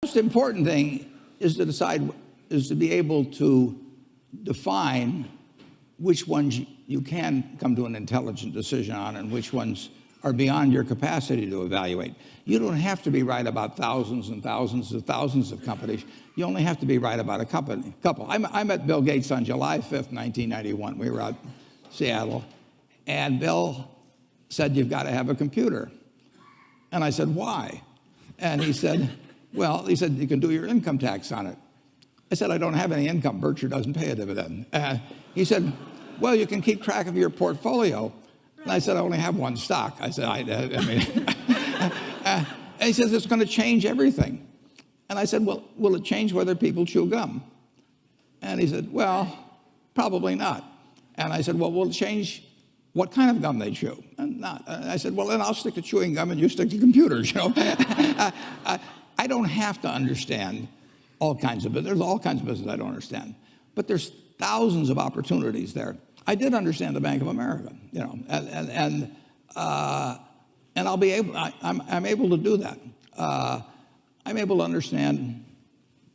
Most important thing is to be able to define which ones you can come to an intelligent decision on and which ones are beyond your capacity to evaluate. You don't have to be right about thousands and thousands and thousands of companies. You only have to be right about a couple. I met Bill Gates on July 5th, 1991. We were out in Seattle, and Bill said, "You've got to have a computer." And I said, "Why?" And he said, "You can do your income tax on it." I said, "I don't have any income. Berkshire doesn't pay a dividend." He said, "Well, you can keep track of your portfolio." And I said, "I only have one stock." I said, and he says, "It's going to change everything." And I said, "Well, will it change whether people chew gum?" And he said, "Well, probably not." And I said, "Well, will it change what kind of gum they chew?" And not. And I said, "Well, then I'll stick to chewing gum and you stick to computers." I don't have to understand all kinds of business. There's all kinds of business I don't understand, but there's thousands of opportunities there. I did understand the Bank of America, and I'll be able. I'm able to do that. I'm able to understand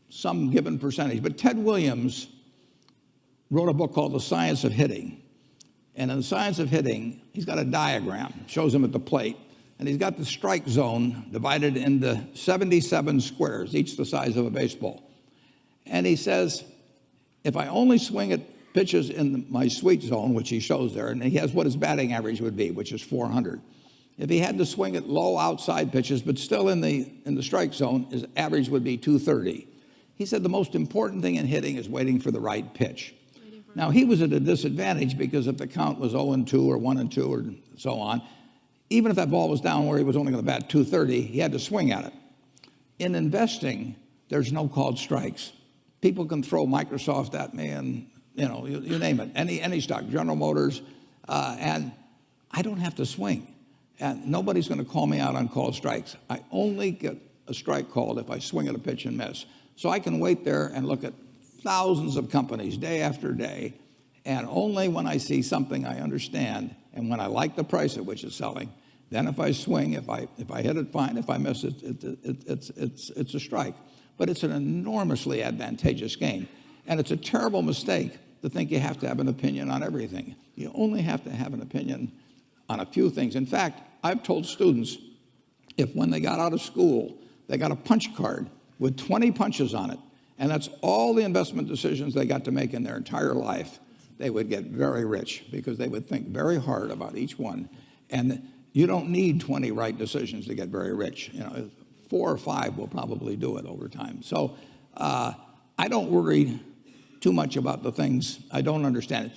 some given percentage. But Ted Williams wrote a book called The Science of Hitting, and in The Science of Hitting, he's got a diagram, shows him at the plate, and he's got the strike zone divided into 77 squares, each the size of a baseball. And he says, if I only swing at pitches in my sweet zone, which he shows there, and he has what his batting average would be, which is 400. If he had to swing at low outside pitches, but still in the strike zone, his average would be 230. He said the most important thing in hitting is waiting for the right pitch. Now, he was at a disadvantage because if the count was 0-2 or 1-2 or so on, even if that ball was down where he was only going to bat 230, he had to swing at it. In investing, there's no called strikes. People can throw Microsoft at me and you name it, any stock, General Motors, and I don't have to swing. And nobody's going to call me out on called strikes. I only get a strike called if I swing at a pitch and miss. So I can wait there and look at thousands of companies day after day, and only when I see something I understand and when I like the price at which it's selling, then if I swing, if I hit it, fine. If I miss it, it's a strike. But it's an enormously advantageous game. And it's a terrible mistake to think you have to have an opinion on everything. You only have to have an opinion on a few things. In fact, I've told students, if when they got out of school, they got a punch card with 20 punches on it, and that's all the investment decisions they got to make in their entire life, they would get very rich because they would think very hard about each one. And you don't need 20 right decisions to get very rich. 4 or 5 will probably do it over time. So I don't worry too much about the things I don't understand.